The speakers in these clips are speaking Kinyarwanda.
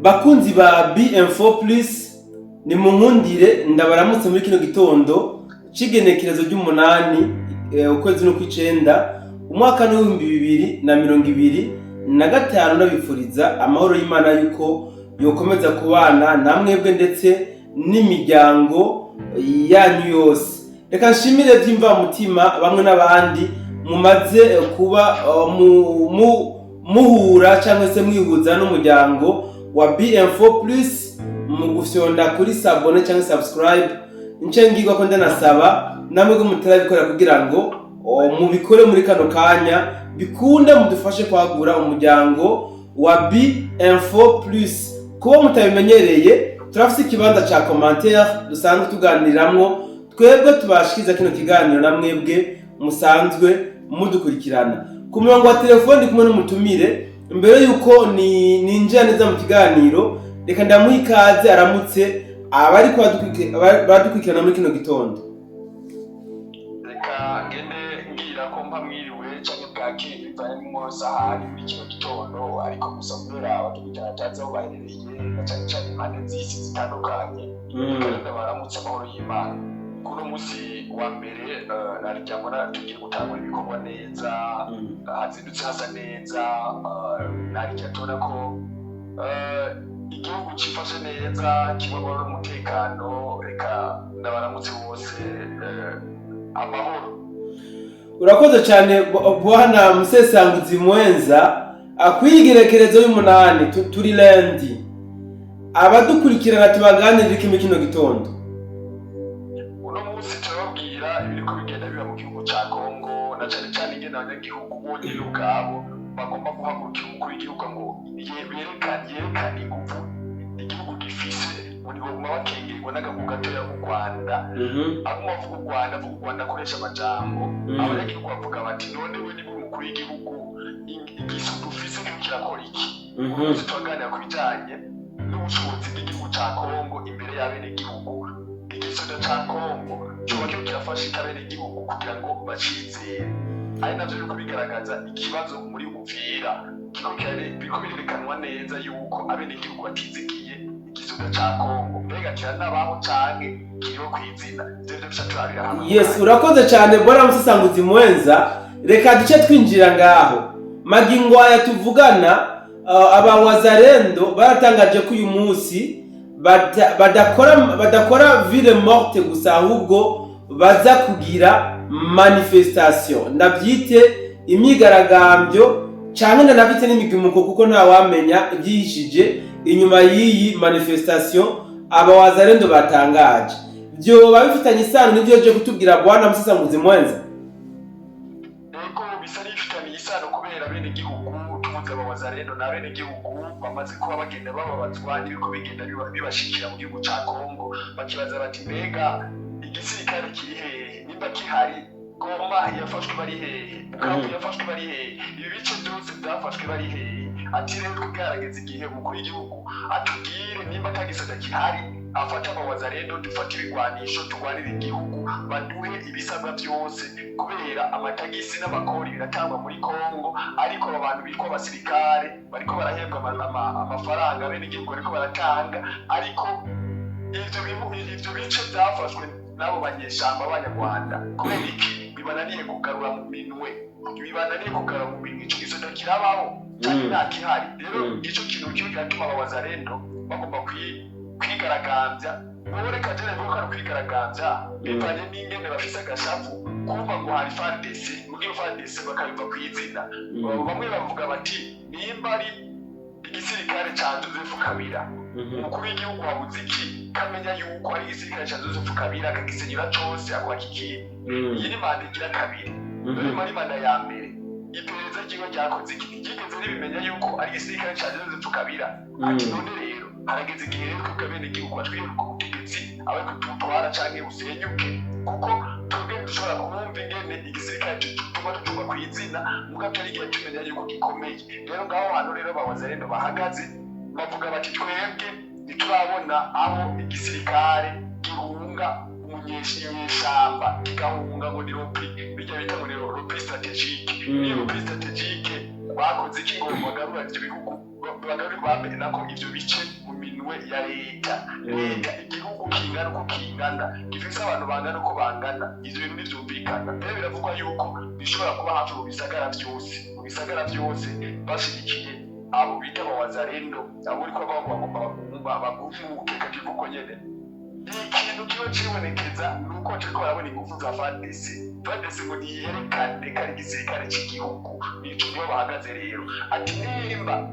Bakunzi ba B-Info Plus ni munkundire ndabaramutse muri kino gitondo c'igenekerezo ry'umunani ukwezi no kw'icenda umwaka w'2025 ndabifuriza amahoro y'Imana yuko yokomeza kubana namwebwe ndetse n'imiryango yanyu yose. Reka nshimire vyimva mutima bamwe n'abandi mumaze kuba muhura cyangwa se mwihuza n'umuryango wa B-Info Plus mu gufyonda kuri sabone cyangwa subscribe. Nce ngirwa ko ndanasaba namwe ko mutarabikora kugira ngo mubikore muri kano kanya bikunde mudufashe kwagura umuryango wa B-Info Plus. Kuba mutabimenyereye turafise ikibanza ca commentaire dusanzwe tuganiramwo twebwe tubashikiza kino kiganiro namwebwe musanzwe mudukurikirana ku murongo wa telefone kumwe n'umutumire. Mbere yuko ninjira neza mu kiganiro reka ndamuha ikaze aramutse abari badukurikirana muri kino gitondo. Reka ngende ngira ko mpamwiriwe cyangwa bwakeye bivanye mu sahani muri kino gitondo, ariko gusa kubera abadukurikirana atazi aho baherereye na cyane cyane impande z'isi zitandukanye kandi baramutse amahoro y'Imana. Kuno musi wa mbere narijyamo tugiye gutangura ibikorwa neza, hazindutse hasa neza, narijya tubona ko igihugu cifashe neza kibamo n'umutekano. Reka ndabaramutse bose amahoro. Urakoze cyane Bwana Musesanguzi Mwenza. Akwigerekerezo y'umunani turi lendi abadukurikirana tubaganirira iki muri kino gitondo. Uno munsi turababwira ibiriko bigenda biba mu gihugu ca Kongo, na cyane cyane ingene abanyagihugu bonyene ubwabo bagomba guhagurukira umukuru w'igihugu ngo yerekane inguvu igihugu gifise. Muri baguma bakengerwa n'agahugu gatoya mu Rwanda, abo bavuga u Rwanda akoresha amajambo, abanyagihugu bavuga bati none we ni umukuru w'igihugu igisudu ufise kirakora iki? Ubu turaganira ku bijanye n'ubushobozi bw'igihugu ca Kongo imbere y'abenegihugu. Igisoda ca Kongo coba kirafasha abenegihugu kugira ngo bacizere, ari navyo biriko bigaragaza ikibazo muri Uvira. Biriko birerekanwa neza yuko abenegihugu batizigiye igisoda ca Kongo. Mbega kiranabaho canke kiriho kw'izina? Ivyo bica turabira hamwe. Yes, urakoze cyane Bwana Musesanguzi Mwenza. Reka duce twinjira ngaho. Magingo aya tuvugana abawazarendo baratangaje ko uyu munsi badakora ville morte gusa, ahubwo baza kugira manifestation, ndabyite imyigaragambyo cyangwa ndanabite n'imigumuko, kuko nta wamenya ibyihishije inyuma y'iyi manifestation abawazarendo batangaje. Byo babifitanye isano n'ibyo je kutubwira Bwana Musesanguzi Mwenza. Bisa n'ibifitanye isano kubera abenegihugu tuvuze abawazarendo n'abenegihugu bamaze kuba bagenda bababazwa n'ibiko bigenda bibashikira mu gihugu ca Kongo. Bakibaza bati mbega igisirikare kiri hehe? Nimba kihari, Goma yafashwe bari hehe? Bukavu yafashwe bari hehe? Ibi bice byose byafashwe bari hehe? Ati rero kugaragaza igihe umukuru w'igihugu atubwire nimba atagisoda kihari, afata abawazarendo dufate ibigwanisho turwanire igihugu, baduhe ibisabwa byose, kubera amatagisi n'amakori biratangwa muri Kongo. Ariko aba bantu bitwa abasirikare bariko barahembwa amafaranga bene igihugu bariko baratanga, ariko ivyo bice byafashwe n'abo banyeshamba b'Abanyarwanda. Kubera iki? Bibananiye kugarura mu minwe, ico gisoda kirabaho cyane nta kihari. Rero ico kintu kibi kiratuma abawazarendo bagomba kwigaragambya. Reka jene vuga ko kwigaragambya bivanye n'ingene bafise agashavu kumva ngo hari FARDC, mugiye FARDC bakayumva kw'izina. Bamwe bavuga bati nimba ari igisirikare ca Joseph Kabila, umukuru w'igihugu wabuze iki kamenya yuko ari igisirikare ca Joseph Kabila akagisenyura cose akwakikiye. Iyi ni manda igira kabiri, dore muri manda ya mbere iperereza ryiwe ryakoze iki? Ryigeze ribimenya yuko ari igisirikare ca Joseph Kabila? Ati none rero harageze igihe rero twebwe abenegihugu batwiruka ubutegetsi abariko tutwara canke busenyuke, kuko twebwe dushobora kumva ingene igisirikare tuma tutumva kw'izina mugabo atari igihe tumenya yuko gikomeye. Rero ngaho hantu rero abawazarendo bahagaze bavuga bati twebwe ntiturabona aho igisirikare gihunga umunyeshamba kigahunga ngo ni ropi, bijya bita ngo ni ropi strategique. Ni ropi strategique bakoze iki ngo bagarura ivyo bihugu bagarura bambere nako ivyo bice mu minwe ya leta igihugu kingana uko kingana gifise abantu bangana uko bangana ivyo bintu ntivyumvikana mbere biravugwa yuko bishobora kuba hafi mu bisagara vyose bashigikiye abo bita abawazalendo abo uriko bagomba bagumuke kakivuko nyene ikintu kiba kibonekeza nuko turiko barabona ingufu za FARDC ngo niyerekane kari igisirikare cy'igihugu nico nibo bahagaze rero ati nimba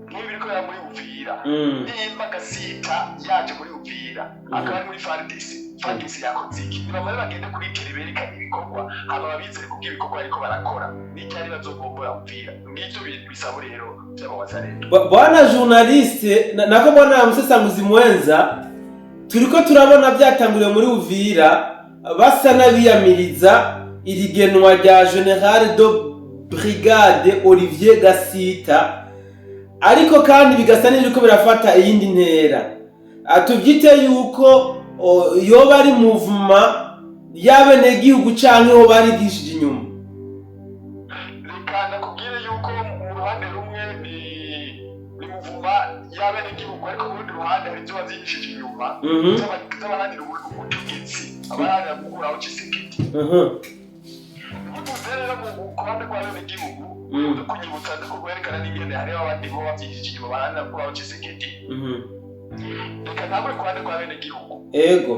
biriko ya muri Uvira nimba Gasita yaje muri Uvira akaba ari muri FARDC yakoze iki nibamara bagende kuri telebereka ibikorwa haba babizere kubyo ibikorwa ariko barakora n'icyari bazogombora Uvira ngicyo bisabo rero by'abawazalendo bwana journaliste nako bwana musesanguzi mwenza turiko turabona byatanguriye muri Uvira basa n'abiyamiriza irigenwa rya General de Brigade Olivier Gasita ariko kandi bigasa n'ibiko birafata iyindi ntera atubyite yuko yoba ari movement y'abene gihugu canke ho barigishije inyuma rekana kubwire yuko mu ruhande rumwe ni movement y'abene gihugu ariko mu rundi ruhande hari ibyo bazigishije inyuma z'abahanira ubutegetsi abahanira gukuraho Tshisekedi rero mu ruhande rw'abene gihugu kunyibutsa ko kwerekana n'ingene hariho abandi bo babyigishije inyuma bahanira gukuraho Tshisekedi reka ntabwo ku ruhande rw'abene gihugu ego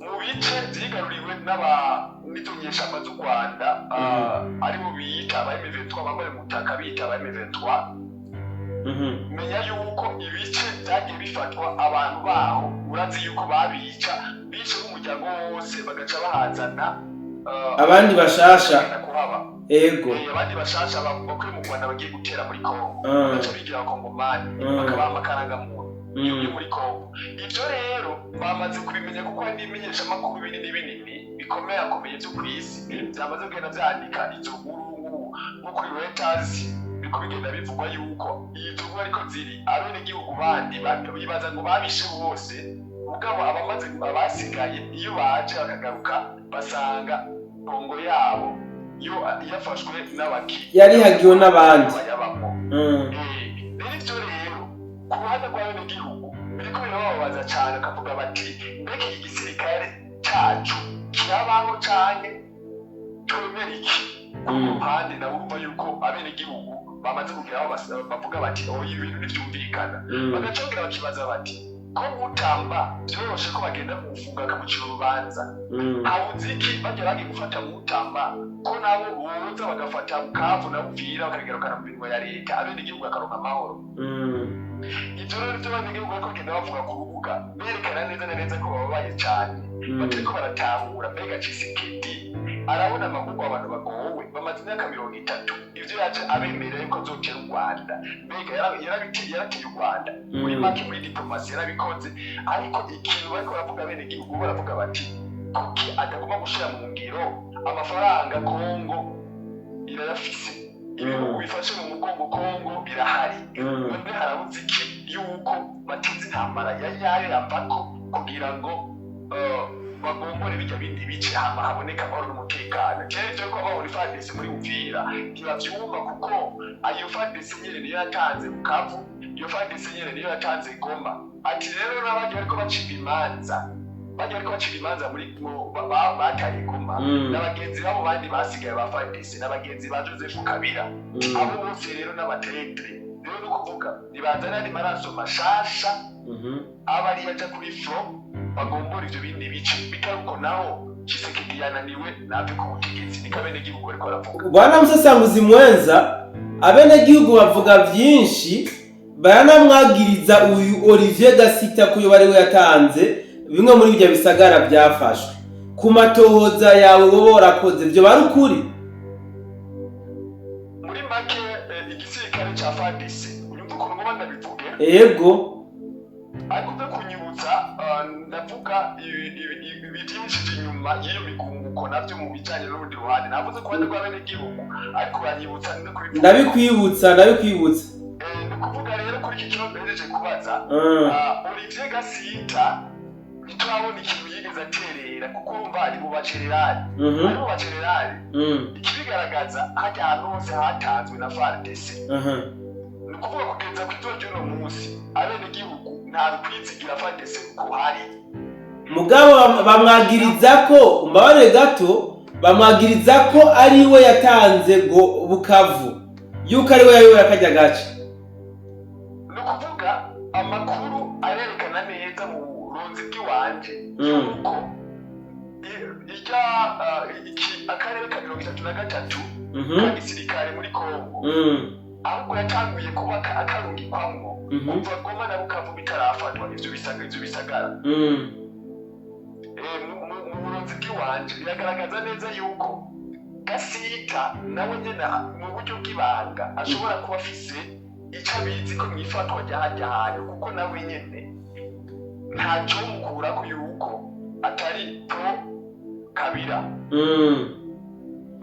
mu bice byigaruriwe n'abitonyeshamba z'u Rwanda aribo biyita abM23 bambaye umutaka bita abM23 menya yuko ibice byagiye bifatwa abantu baho urazi yuko babica bice n'umuryango wose bagaca bahazana abandi bashasha ego abandi bashasha bakwiye mu Rwanda bagiye gutera muri Kongo bagaca bigira abakongomani bakabaha amakangamuntu yo muri Kongo ivyo rero bamaze kubimenya kuko hari n'imenyeshamakuru binini bikomeye byo ku isi byamaze kugenda byandika izo nkuru nko kuri Reuters biko bigenda bivugwa yuko izo nkuru ariko ziri abene gihugu bandi bibaza ngo babishe bose ubwabo abasigaye iyo baje bakagaruka basanga Kongo yabo yo yafashwe n'abaki yari hagiwe n'abandi ivyo rero ku ruhande rw'abene gihugu biriko birababaza cyane akavuga bati mbega iki gisirikare cyacu kirabaho canke twemera iki ku ruhande nabumva yuko abene gihugu bamaze kugira aho bavuga bati ibintu ntivyumvikana bagacongera bakibaza bati ko mutamba byoroshe ko bagenda kufunga akamucira urubanza hawuzi iki bagiye gufata mutamba ko nabo boza bagafata Bukavu na Uvira bakagarukana mu bintu ya leta abene gihugu akaronka amahoro ivyo rero by'abene gihugu ariko genda bavuga ku rubuga berekana neza ko bababaye cyane batariko baratahura mbega Tshisekedi arabona amahugurwa abantu bagowe bamaze imyaka 30 ivyo yaje abemerera yuko azotera u Rwanda mbega yarateye u Rwanda muri make muri diplomasi yarabikoze ariko ikintu bariko baravuga bene gihugu baravuga bati kuki atagomba gushira mu ngiro amafaranga Kongo irayafise ibihugu bifashe mu mugongo Kongo birahari none harabuze iki yuko bateze intambara yayo yavako kugira ngo bagombore bijya bindi bice hama haboneka amahoro n'umutekano cyo ko babona FARDC muri Uvira ntibavyumva kuko ayo FARDC nyene niyo yatanze Bukavu iyo FARDC nyene niyo yatanze Goma ati rero n'abandi bariko bacika imanza muri bataye Goma n'abagenzi babo bandi basigaye ba FARDC n'abagenzi ba Joseph Kabila abo bose rero n'abateretre rero no kuvuga nibazana ari maraso mashasha abari yaja kuri front bagombora ivyo bindi bice bitaruko naho Tshisekedi yananiwe nave ku butegetsi nikabene gihugu ariko aravuga bwana musesanguzi mwenza abene gihugu bavuga byinshi baranamwagiriza uyu Olivier Gasita kuyo bari we yatanze bimwe muri bijya bisagara byafashwe ku matohoza yawe wowe warakoze byo bari ukuri muri make igisirikare ca FARDC unyumva ko ngoma ndabivuge yego ariko kunyibutsa ndavuga ibitinshije inyuma y'iyo migunguko navyo mu bijanye n'urundi ruhande navuze ko bandi rw'abene gihugu ariko banyibutsa no kubivuga ndabikwibutsa ni kuvuga rero kuri iki kibazo mbereje kubaza Olivier Gasita ntiturabona ikintu yigeze aterera kuko urumva ari mu bacererari ikibigaragaza hajya ahantu hose hatanzwe na FARDC ni ukuvuga kugeza ku izuba ry'uno munsi abenegihugu nta rukwizigira FARDC kuhari. Mugabo bamwagiriza ko mbabare gato bamwagiriza ko ari we yatanze go Bukavu yuko ari we yayobora kajya gace. Ni ukuvuga amakuru arerekana neza mu buronzi bw'iwanje yuko akarere ka 33 ka gisirikare muri Kongo ahubwo yatanguye kubaka akarungikwamwo kuva Goma na Bukavu bitarafatwa ivyo bisagara. Mu buronzi bw'iwanje biragaragaza neza yuko Gasita nawe nyene mu buryo bw'ibanga ashobora kuba afise icyo abizi ko mwifatwa ryahajyahaye kuko nawe nyene ntacyo mukura ko yuko atari pro Kabila.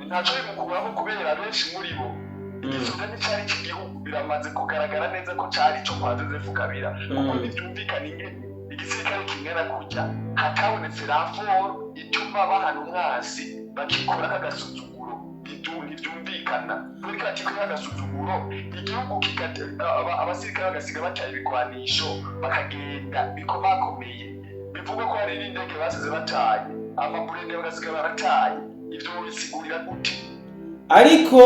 Ntacyo bimukuraho kubera benshi muri bo igisoda n'icyari cy'igihugu biramaze kugaragara neza ko cyari cyo kwa Joseph Kabila kuko ntibyumvikana ingene igisirikare kingana kujya hatabonetse raporo ituma bahana umwasi bakikora kagasuzuguro ntibyumvikana muri kati kagasuzuguro igihugu abasirikare bagasiga bataye ibigwanisho bakagenda bikomakomeye bivuga ko hari n'indege basize bataye amaburende bagasiga barataye ivyo bisigurira gute ariko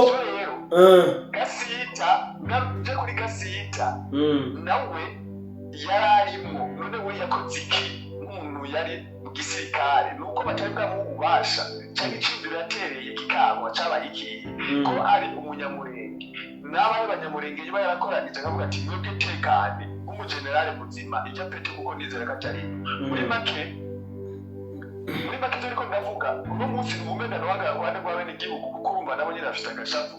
Gasita nabyo kuri Gasita nawe yararimo none we yakoze iki umuntu yari mu gisirikare nuko batari bwamubasha cyangwa icindiro yatereye kikangwa cyabaye iki ko ari umunyamurenge n'abaye abanyamurenge yiba yarakoranije akavuga ati mwebwe tekane umugenerale muzima ijya pete kuko nizera ko atari muri make ariko ndavuga uno munsi umumena n'abagabane rw'abene gihugu kuko urumva nabo nyine bafite agashavu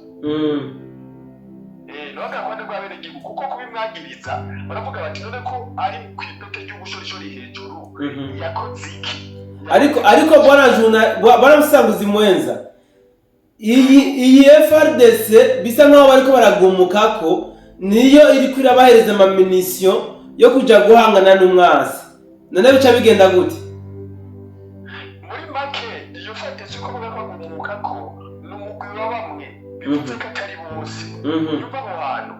n'abagabane rw'abene gihugu kuko kubimwagiriza baravuga bati none ko ari ku ipete ry'ubushorishori hejuru yakoze iki ariko bwana Musanguzi Mwenza iyi FARDC bisa nkaho bariko baragumuka ko niyo iri kwirabahereza amaminisiyo yo kuja guhangana n'umwasi none bica bigenda gute? Muri make iyo FARDC uko bagagumuka ko n'umugwi wa bamwe bivuze ko atari bose nyuma mu bantu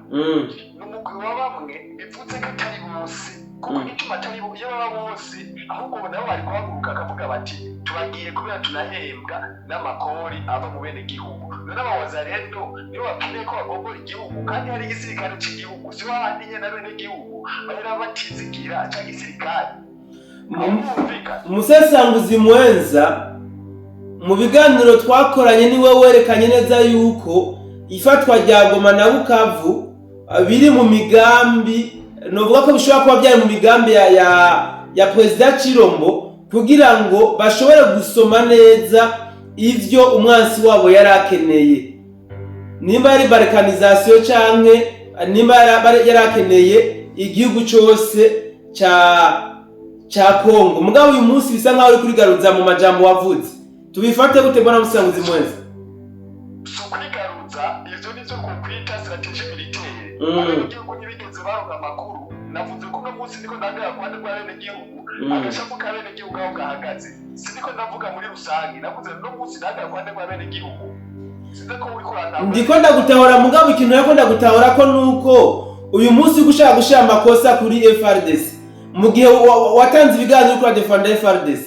n'umugwi wa bamwe bivuze ko atari bose kuko ituma atari bo bose ahubwo nabo bari kuhaguruka akavuga bati turagiye kubera tunahembwa n'amakori ava mu bene gihugu none abawaza rero nibo bakeneye ko bagombora igihugu kandi hari igisirikare cy'igihugu si wahandi nyene na bene gihugu bahera batizigira cyangwa igisirikare. Musanguzi Mwenza mu biganiro twakoranye niwe werekanye neza yuko ifatwa rya Goma na Bukavu biri mu migambi novuga ko bishobora kuba byari mu migambi ya President Chilombo kugira ngo bashobore gusoma neza ivyo umwansi wabo yarakeneye nimba yari balkanization canke nimba yarakeneye igihugu cyose cha Kongo. Mugabo uyu munsi bisa nkaho uri kurigaruza mu majambo wavuze tubifate gute bwana Musanguzi Mwenza? Kurigaruza ivyo nivyo kukwita strategie militaire igihugu ntibigeze baronka amakuru navuze ko no munsi niko ndagara kwande kwa bene gihugu agashaka ka bene gihugu aho gahagaze siniko ndavuga muri rusangi navuze no munsi ndagara kwande kwa bene gihugu siniko uri kurana ndiko ndagutahora mugabo ikintu yako ndagutahora ko nuko uyu munsi gushaka gushira amakosa kuri FARDC mu gihe watanze ibiganiro kuri defender FARDC.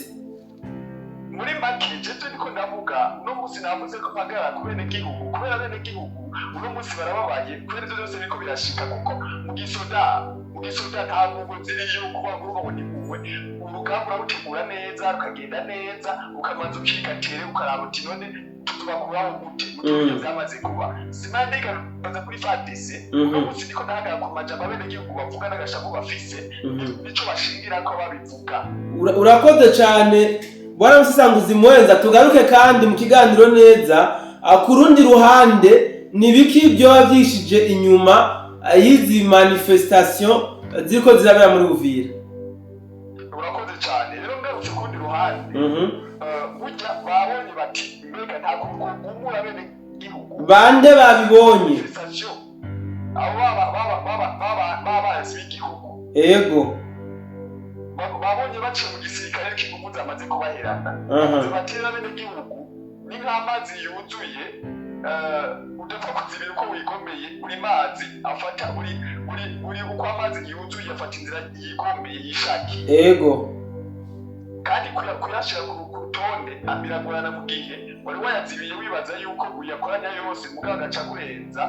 Muri make jeje niko ndavuga no munsi navuze ko mpagara ku bene gihugu kubera bene gihugu uno munsi barababaye kubera ibyo byose biko birashika kuko mu gisoda nta nubwo ziri yuko bagomba gutegurwa urugamba rutegura neza rukagenda neza ukamanza ukikatere ukaraba uti none tuzubakuraho gute mu gihe byamaze kuba sinandika baza kuri FARDC uno munsi niko ndahagara ku majambo bene gihugu bavuga n'agashavu bafise nico bashingira ko babivuga. Urakoze cyane bwana Musanguzi Mwenza tugaruke kandi mu kiganiro neza ku rundi ruhande nibiki byo bavyishije inyuma yizi manifestation ziko zirabera muri Uvira. Urakoze cyane rero ngarutse kundi ruhande burya babonye bati mbega nta kumura bene gihugu bande babibonye abo baba b'igihugu ego wabonye baciye mu gisirikare k'ingufu zamaze kubaherana batera bene gihugu ni nk'amazi yuzuye udapfa kuzibira uko wigomeye uri mazi afata uri uko amazi yuzuye afata inzira yigomeye yishakiye ego kandi kuyashira ku rutonde biragorana mu gihe wari wayazibiye wibaza yuko uyakoranya yose mugabo agaca kurenza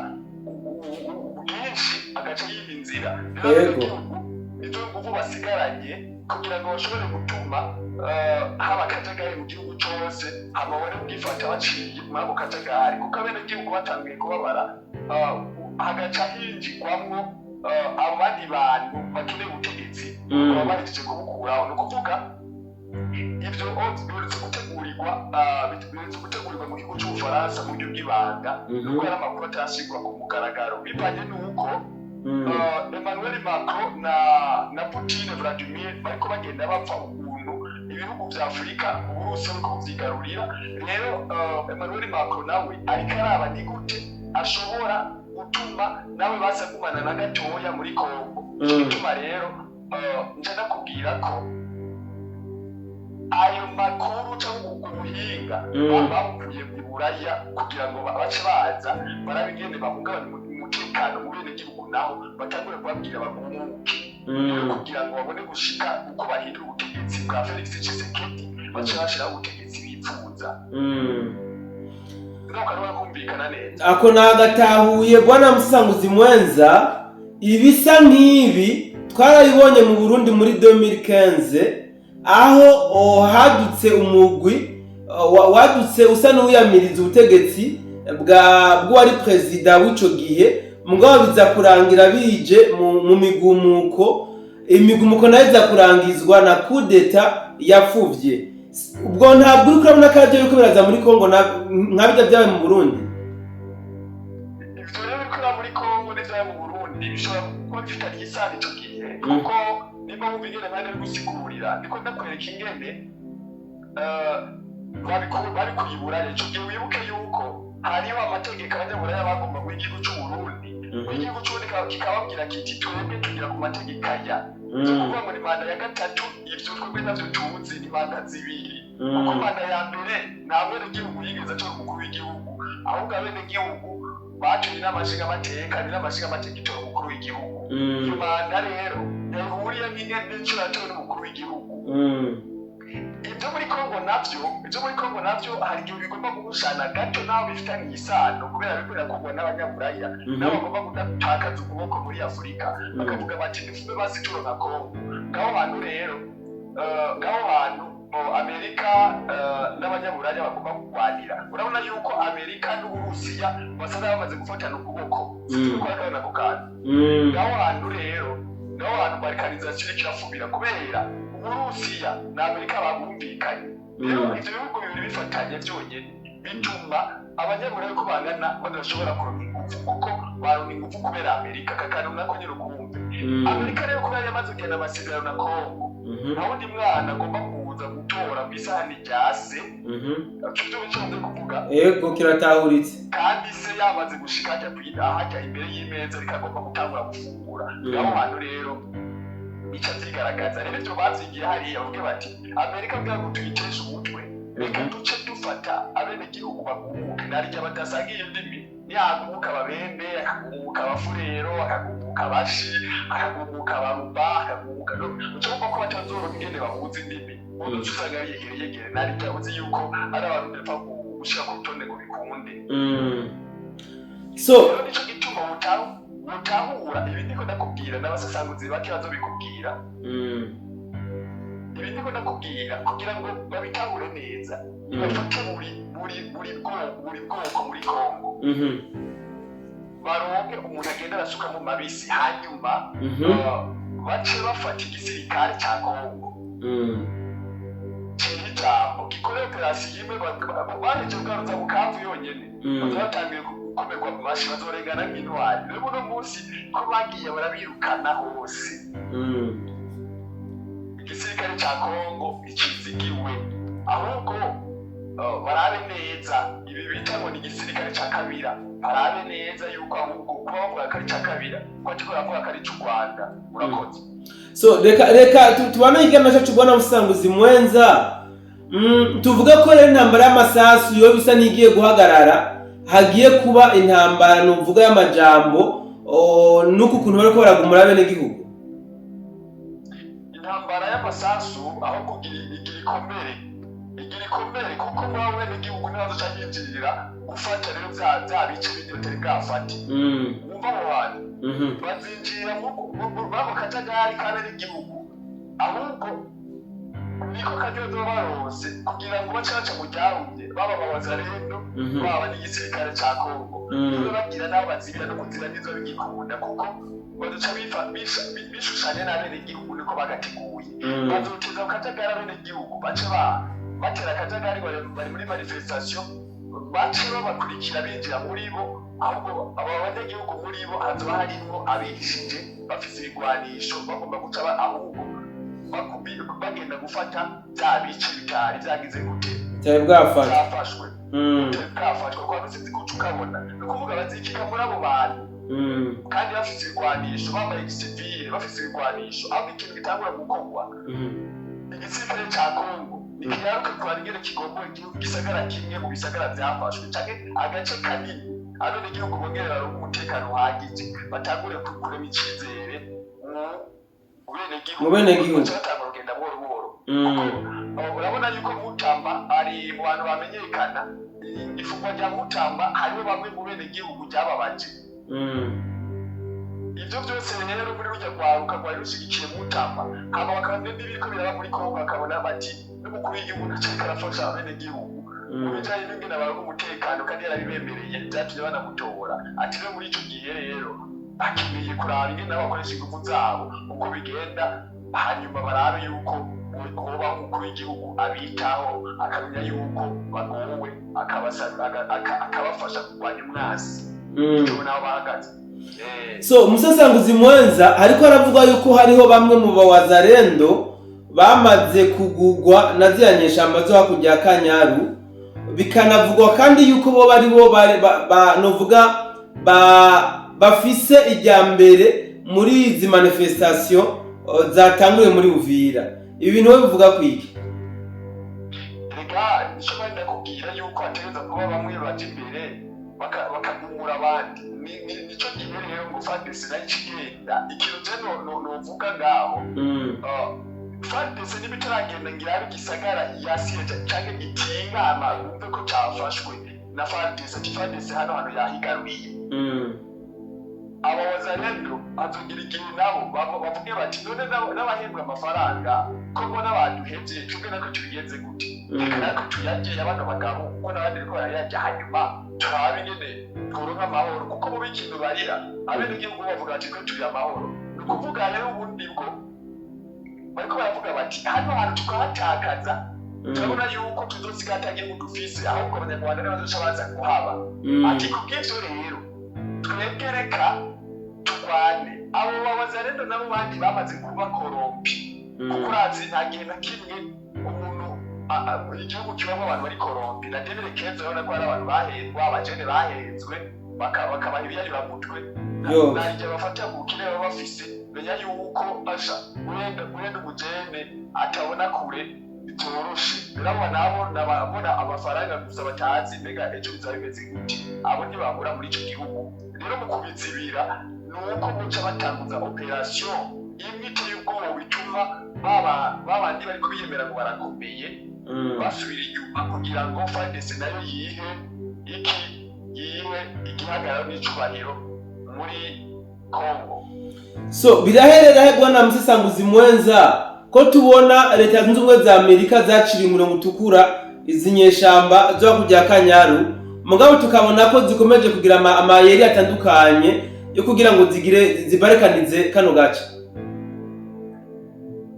ubwinshi agaca yiha inzira rero izo nguvu basigaranye kugira ngo bashobore gutuma haba akajagari mu gihugu cyose amabone bwifata baciye muri ako kajagari kuko abenegihugu batangiye kubabara hagaca hinjirwamwo abandi bantu bakeneye ubutegetsi baba bahejeje kubukuraho ni ukuvuga ibyo biherutse gutegurirwa mu gihugu cy'ubufaransa mu buryo bw'ibanga nuko ari amakuru atashyirwa ku mugaragaro bivanye n'uko Emmanuel Macron na Putin Vladimir bariko bagenda bapfa ukuntu ibihugu vya Afurika uburusi buriko buvyigarurira rero Emmanuel Macron nawe ariko araba ni gute ashobora gutuma nawe basagumana na gatoya muri Kongo gituma rero nje nakubwira ko ayo makuru cyangwa ubuhinga bavuye mu Buraya kugira ngo bace baza barabigende bahungabanya umutekano mu bene gihugu naho batangure kubabwira bagumuke kugira ngo babone gushika uko bahindura ubutegetsi bwa Felix Tshisekedi bace bashira ubutegetsi bipfuza ako nagatahuye bwana Musanguzi Mwenza ibisa nk'ibi twarabibonye mu Burundi muri 2015 aho hadutse umugwi wadutse usa n'uyamiriza ubutegetsi bw'uwari perezida w'ico gihe mugabo biza kurangira bije mu imigumuko nayo iza kurangizwa na coup d'etat yapfuvye ubwo ntabwo uri kurabona ko aribyo yuko biraza muri Kongo nk'abijya byabaye mu Burundi ivyo rero bikora muri Kongo n'ivyabaye mu Burundi bishobora kuba bifitanye isano ico gihe kuko niba wumva ingene bari gusigurira niko ndakwereka ingene bari kuyiburanya ico gihe wibuke yuko hariho amategeko abanyaburaya bagomba mu gihugu c'Uburundi igihugu c'Uburundi kikababwira kiti twebwe tugira ku mategeko aya kuvuga muri manda ya gatatu ivyo twebwe navyo tuzi ni manda zibiri kuko manda ya mbere nta mwenegihugu yigeze atora umukuru w'igihugu ahubwo abenegihugu batuye n'amashinga amateka itora umukuru w'igihugu iyo manda rero yahuriye n'icyo yatowe n'umukuru w'igihugu ibyo muri Kongo navyo hari igihe bigomba guhushana gato naho bifitanye isano kubera biriko birakorwa n'abanyaburaya nabo bagomba kudatakaza ukuboko muri Afurika bakavuga bati nifume bazituro na Kongo ngaho hantu rero Amerika n'abanyaburaya bagomba kurwanira urabona yuko Amerika n'Uburusiya basa n'abamaze gufatana ukuboko tukora ako kantu ngaho hantu rero balkanization kirafubira kubera Uburusiya na Amerika bagumvikanye rero ivyo bihugu bibiri bifatanye byonyene bituma abanyaburaya ko bangana badashobora kuronka ingufu kuko baronka ingufu kubera Amerika kakano nako nyiro kumve Amerika rero kubera yamaze kugenda amasezerano na Kongo nawundi mwana agomba kuza gutora bisani ryase cyo cyo kuvuga ego kiratahuritse kandi se yamaze gushikajya hajya imbere y'imeza rikagomba gutangura gufungura ngaho hantu rero ica zigaragaza rero byo bazigiye hariya bavuge bati Amerika bwa gutwitesha umutwe reka duce dufata abene gihugu bagumuke narya badasangiye indimi niyagumuka babembe akagumuka abafurero akagumuka abashi akagumuka abaruba akagumuka ucumva ko batazoro ingene bahuza indimi ubu usanga yegere narya uzi yuko ari abantu bapfa gushika ku rutonde ngo bikunde so nico gituma utahura ibindi ko ndakubwira n'abasasanguzi bake bazobikubwira ibindi ko ndakubwira kugira ngo babitahure neza bafate buri bwoko muri Kongo baronke umuntu agenda arasuka mu mabisi hanyuma bace bafata igisirikare cya Kongo cy'ijambo gikora operasiyo imwe baheje kugaruza bukavu yonyene bazatangiye kumerwa mu mashi bazorengana nk'intwari rero uno munsi ko bagiye barabirukana hose igisirikare cya Kongo ikizigiwe ahubwo barabe neza ibi bita ngo ni igisirikare cya Kabila barabe neza yuko ahubwo kuba bavuga ko ari cya Kabila ko ariko baravuga ko ari cy'u Rwanda urakoze So reka tubamenye ikiganiro cyacu bwana Musesanguzi Mwenza. Tuvuga ko rero intambara y'amasasu yo bisa n'igiye guhagarara, hagiye kuba intambara nuvuga y'amajambo nuko ukuntu bariko baragumura bene gihugu. Intambara y'amasasu aho kugira igikomere kuko mwawe bene gihugu nazo cyanyinjirira gufata rero bya bice bidoteri bwafati. Umva mu bantu bazinjira mu kajagari kabene gihugu, ahubwo niko kajodo barose kugira ngo bacaca mu ryahumye baba Wazalendo baba n'igisirikare ca Kongo bagira nabo bazibira no kuzira nizo bigikunda kuko baduca bishushanya n'abene gihugu niko bagateguye bazoteza kajagari abene gihugu bace batera akajagari bari muri manifestation bace babakurikira binjira muri bo, ahubwo aba banyagihugu muri bo hazoba harimo abihishije bafise ibigwanisho bagomba guca ahubwo bagenda gufata bya bice bitari byagize gute byafashwe kwa nusizi guca ukabona ni ukuvuga bazikika muri abo bantu kandi bafite ibigwanisho bambaye gisivile bafite ibigwanisho aho ikintu gitangura gukorwa igisirikare ca Kongo nikiyaruka kurana ingene kigomboye igihugu gisagara kimwe mu bisagara byafashwe canke agace kanini abene igihugu bongerera umutekano uhagije batangure kurema icizere mu bene gihugu cyatangura kugenda buhoro urabona yuko Mutamba ari mu bantu bamenyekana ifungwa rya Mutamba hariho bamwe mu bene gihugu byababaje. Ibyo byose rero muri rujya kwaruka kwa rushigikiye Mutamba hama bakabone n'ibiriko biraba muri Kongo bakabona bati n'umukuru w'igihugu nacika arafasha abene gihugu ubijanye n'ingene abantu umutekano kandi yarabibemereye byatumye banamutora ati no muri ico gihe rero akeneye kuraba ingene abakoresha ingufu zabo uko bigenda hanyuma barabe yuko hoba umukuru w'igihugu abitaho akamenya yuko bagowe akabafasha kurwanya umwasi icyo nabo bahagaze. So Musesanguzi Mwenza ariko aravuga yuko hariho bamwe mu Wazalendo bamaze kugugwa na ziyanyeshamba zo hakurya ya Kanyaru, bikanavugwa kandi yuko bo bari novuga bafise ijyambere muri izi manifestation zatanguye muri Uvira. Ibintu we bivuga kwiki? Rega nico bari ndakubwira yuko ategeza kuba bamwe baje imbere bakagumura abandi nico gihe rero ngo FARDC nayo ikigenda ikintu je novuga ngaho FARDC n'ibitaragenda ngira ari gisagara yasiye canke itingama umve ko cafashwe na FARDC hano yahigaruye. Aba Wazalendo azogira igihe nabo bavuge bati none n'abahembwa amafaranga ko mbona baduhevye twebwe nako tubigenze gute reka nako tuyarye abana bagabo kuko n'abandi riko yararya hanyuma turabe ingene tworonka amahoro kuko mu bikintu barira abene igihugu bavuga ati twe turi amahoro ni ukuvuga rero ubundi bwo bariko baravuga bati hano hantu tukahatakaza turabona yuko tuzosigatange mu dufise ahubwo abanyarwanda nibo bazoca baza kuhaba ati kubw'ivyo rero twebwe reka turwane abo Wazalendo nabo bandi bamaze kuba korompi kuko urazi nta gihe na kimwe umuntu igihugu kibamo abantu bari korompi na Debere Kenzo urabona ko ari abantu bahezwa abajene bahezwe bakabaha ibiyayuramutwe nanjye bafata mu bukene baba bafise menya yuko asha urenda umujene atabona kure bitoroshe birabona nabo nababona amafaranga gusa batazi mbega ejo bizaba bimeze gute abo ntibabura muri ico gihugu rero mu kubizibira nuko muca batanguza operation imwe iteye ubwoba bituma babandi bariko biyemera ngo barakomeye basubira inyuma kugira ngo FARDC nayo yihe igihagararo n'icubahiro muri Kongo. So biraherera he bwana Musesanguzi Mwenza ko tubona leta zunze ubumwe za Amerika zaciriye umurongo utukura izi nyeshamba zo hakurya Kanyaru, mugabo tukabona ko zikomeje kugira amayeri atandukanye yo kugira ngo zibarekanize kano gace.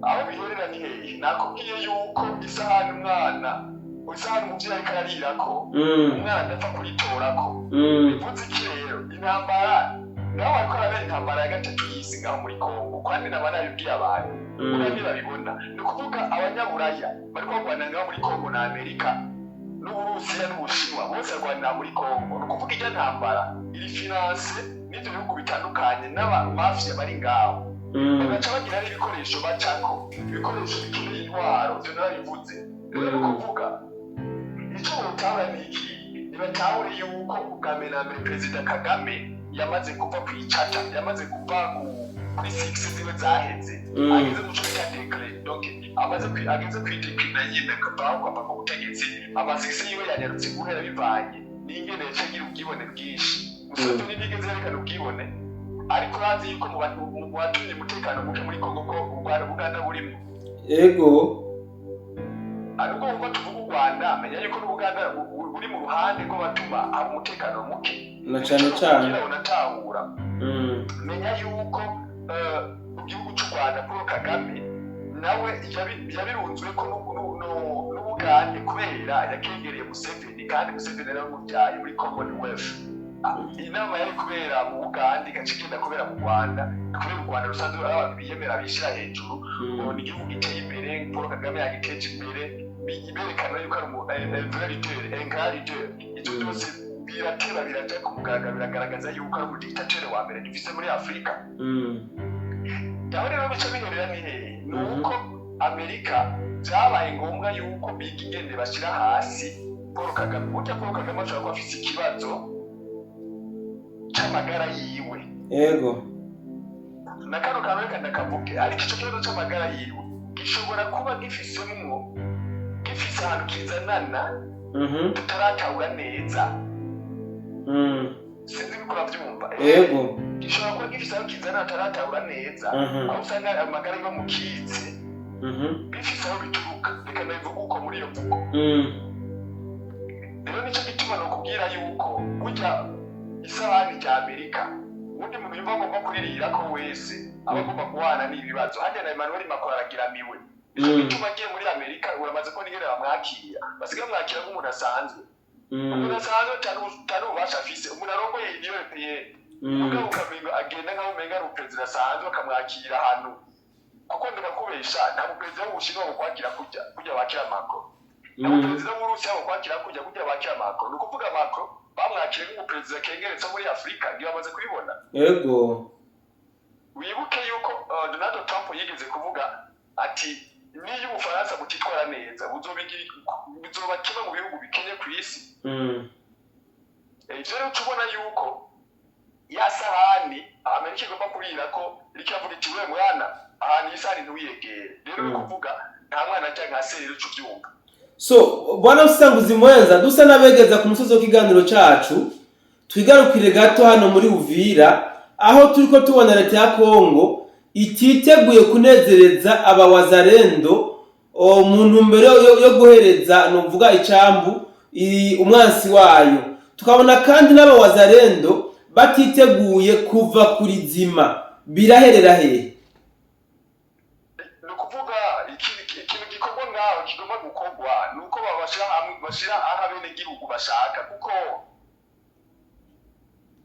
Aho biherera ni hehe? Nakubwiye yuko isahani umuvyeyi ariko ararirako umwana adapfa kuritorako. Bivuze iki rero? Intambara ngaho ariko arabera intambara ya gatatu y'isi ngaho muri Kongo kandi nabana bibwiye abantu urabona babibona ni ukuvuga abanyaburaya bariko barwana ngaho muri Kongo na Amerika n'Uburusiya n'Ubushinwa bose barwanira muri Kongo. Ni ukuvuga irya ntambara iri finance n'ibyo bihugu bitandukanye n'abamafia bari ngaho bagaca bagira n'ibikoresho bacako ibikoresho bikeneye intwaro ivyo narabivuze rero kuvuga icyo butahura ni iki ntibatahure yuko ubwa mbere na mbere perezida Kagame yamaze kuva kw'icata yamaze kuva kuri 6 ziwe zaheze ageze mu cyo cya decret donc ageze kwidekina nyine akavaho kwa butegetsi amasisi yiwe yanyarutse guhera bivanye n'ingene yaciye ubwibone bwinshi musoto n'indigeze yerekana ubwibone ariko urazi yuko mu batumye umutekano muke muri Kongo ko Uganda burimo yego ariko ngo tuvuga u Rwanda menya yuko n'Uganda buri mu ruhande rwo batuma aba umutekano muke na cyane cyane unatahura menya yuko mu gihugu cy'u Rwanda Paul Kagame nawe yabirunzwe ko n'Ubugande kubera yakengereye Museveni kandi Museveni rero mubyaye muri Commonwealth inama yari kubera mu Bugande igacigenda kubera mu Rwanda kubera u Rwanda rusanzwe abantu biyemera bishyira hejuru ngo ni igihugu giteye imbere Paul Kagame yagiteje imbere berekana yuko ari encourager icyo byose biratera biraja ku mugaragaro biragaragaza yuko ari umudictateur wa mbere dufise muri Afrika rero bica biherera ni hehe ni uko Amerika byabaye ngombwa yuko biga ingende bashyira hasi Paul Kagame burya Paul Kagame ashobora kuba afise ikibazo c'amagara yiwe yego na kano kantu reka ndakavuge ariko icyo kibazo c'amagara yiwe gishobora kuba gifise ahantu kizanana tutaratahura neza sinzi ko urabyumva yego gishobora kuba gifise aho kizanana tutaratahura neza aho usanga amagara yo mukitse bifise aho bituruka reka ndabivuga uko muri iyo mvugo rero nicyo gituma nokubwira yuko burya isahani rya Amerika undi muntu yumva agomba kuririra ko wese aba agomba guhana n'ibibazo hajya na Emmanuel Macron aragiramiwe icyo gituma agiye muri Amerika uramaze ko nigera bamwakira basigaye mwakira nk'umuntu asanzwe umuntu asanzwe utari ubasha afise umuntu arongoye iyo peye mugabo ukamenga agenda nk'aho umenga ari umuperezida asanzwe akamwakira ahantu kuko ndakubesha nta muperezida w'Ubushinwa wokwakira kujya bakira Macron nta muperezida w'Urusiya wokwakira kujya bakira Macron ni ukuvuga Macron bamwakire nk'umuperezida kengeretse muri Afrika ngiye bamaze kubibona yego wibuke yuko Donald Trump yigeze kuvuga ati niyo Ubufaransa butitwara neza buzoba kimwe mu bihugu bikenye ku isi ivyo rero tubona yuko ya sahani Amerika igomba kurira ko rikavuga iti we mwana ahantu isahani ntiwiyegere rero ni kuvuga nta mwana ajya nka se rero cyubyumva so bwana usanguzi mwenza dusa nabegeza ku musozo w'ikiganiro cacu twigarukire gato hano muri Uvira aho turiko tubona leta ya Kongo ititeguye kunezereza abawazarendo mu ntumbero yo guhereza nuvuga icambu umwansi wayo tukabona kandi n'abawazarendo batiteguye kuva kuri zima biraherera hehe nukuvuga ikintu gikorwa ngaho kigomba gukorwa nuko babashira hamwe bashira aho abenegihugu bashaka kuko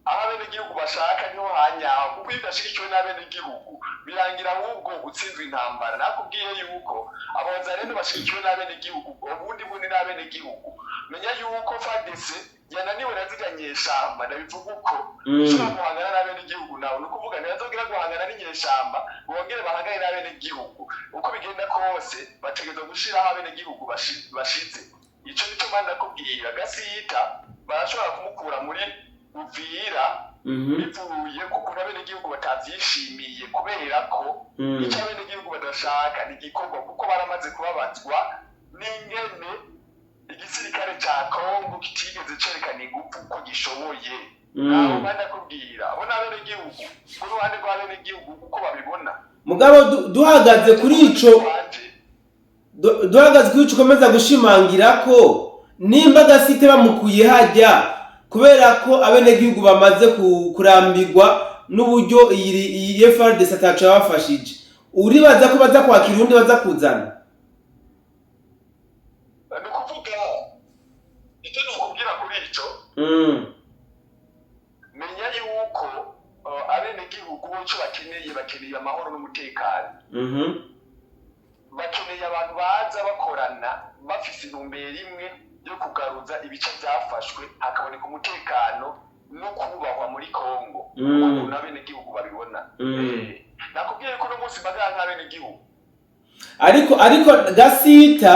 abenegihugu bashaka niho hanyaho kuko iyo udashyigikiwe n'abenegihugu birangira ahubwo utsinzwe intambara nakubwiye yuko abawazarendo bashyigikiwe n'abenegihugu ubundi n'abenegihugu menya yuko FARDC yananiwe naziganyeshamba ndabivuga uko ushobora guhangana n'abenegihugu nawe ni ukuvuga ntibazongera guhangana n'inyeshamba bongere bahangane n'abenegihugu uko bigenda kose bategereza gushiraho abenegihugu bashize ico nico manda kubwira Gasita barashobora kumukura muri Uvira bivuye kuko abenegihugu batavyishimiye kubera ko icyo abenegihugu badashaka ni igikorwa kuko baramaze kubabazwa n'ingene igisirikare ca Kongo kitigeze cerekana ingufu ko gishoboye naho manda kubwira abona abenegihugu ku ruhande rw'abenegihugu uko babibona mugabo duhagaze kuri ico komeza gushimangira ko nimba Gasite bamukuye hajya kubera ko abenegihugu bamaze kurambirwa n'uburyo iyi FARDC atacu yabafashije uribaza ko baza kwakira undi baza kuzana ni kuvuga icyo nukubwira kuri ico menya yuko abenegihugu boco bakeneye amahoro n'umutekano bakeneye abantu baza bakorana bafise intumbero imwe yo kugaruza ibice byafashwe hakaboneka umutekano no kubahwa muri Kongo n'abenegihugu babibona nakubwiye ko uno munsi mbagana nk'abenegihugu. ariko Gasita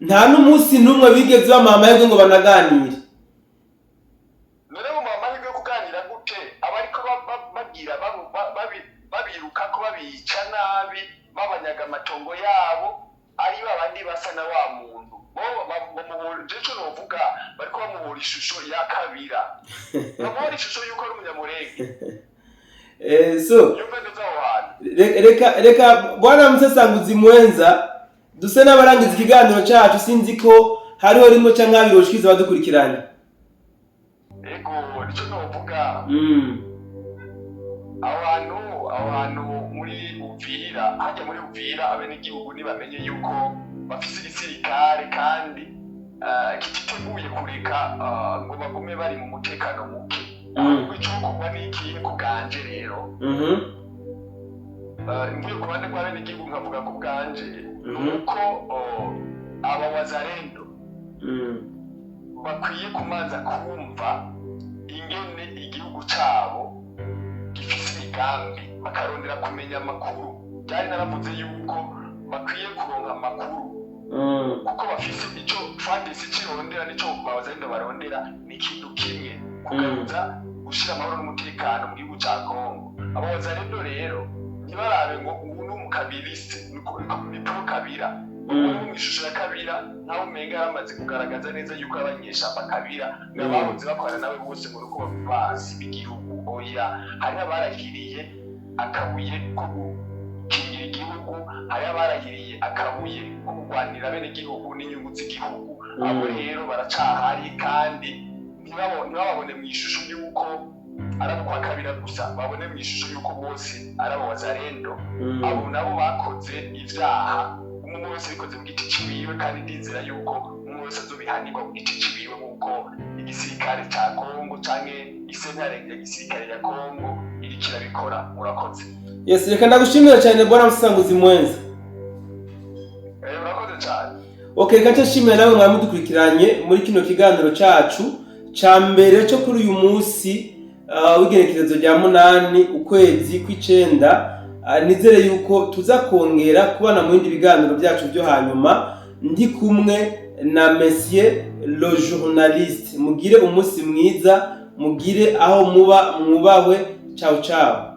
nta n'umunsi n'umwe bigeze bamuha amahirwe ngo banaganire. None mu amahirwe yo kuganira gute abariko bagira babiruka ko babica nabi babanyaga amatongo yabo ari babandi basa na wa muntu jeco novuga bariko bamuhora ishusho ya Kabira bamuhora ishusho yuko ari umunyamurenge. So reka bwana Musesanguzi Mwenza duse n'abarangiza ikiganiro cyacu, sinzi ko hariho rimwe canke abiri ushikiza badukurikiranye. Ego nico novuga abantu muri Uvira, hajya muri Uvira abenegihugu ntibamenye yuko bafise igisirikare kandi kititeguye kureka ngo bagume bari mu mutekano muke. Ahubwo ico kuba n'ikihe ku bwanje rero mvuye ku bandi bw'abenegihugu nkavuga ku bwanje nuko aba wazalendo bakwiye kumanza kumva ingene igihugu cabo gifise imigambi, bakarondera kumenya amakuru. Byari naravuze yuko bakwiye kuronka amakuru kuko bafise ico fandisi kirondera nico abazalendo barondera ni ikintu kimwe, kugaruza gushira amahoro n'umutekano mu gihugu ca Kongo. Abo wazalendo rero ntibarabe ngo ubu n'umukabiliste ni Paul Kabira, ubu mu ishusho ya Kabira ntawe umenga yaramaze kugaragaza neza yuko abanyeshamba Kabira n'abahoze bakorana nawe bose mu ruko bazi b'igihugu. Oya, hari abarahiriye akabuye ko gukingira igihugu, hari abarahiriye akabuye ko kurwanira bene igihugu n'inyungu z'igihugu. Abo rero baracahari kandi ntibababone mu ishusho y'uko arabo kwa Kabira gusa, babone mu ishusho y'uko bose arabo wazalendo. Abo nabo bakoze ivyaha, umwe wese bikoze mu giti ciwiwe, kandi ndizera yuko umwe wese azobihanirwa mu giti ciwiwe nk'uko igisirikare ca Kongo canke isentare ya gisirikare ya Kongo iriko irabikora. Murakoze. Yes, reka ndagushimira cyane bwana Musesanguzi Mwenza. Murakoze cyane. Okay, reka nshimira nawe mwamudukurikiranye muri kino kiganiro cacu ca mbere cyo kuri uyu munsi w'igenekerezo rya 8 ukwezi kw'icenda. Nizere yuko tuza kongera kubana mu bindi biganiro byacu byo hanyuma ndi kumwe na Monsieur le journaliste. Mugire umunsi mwiza, mugire aho muba mwubahwe. Ciao ciao.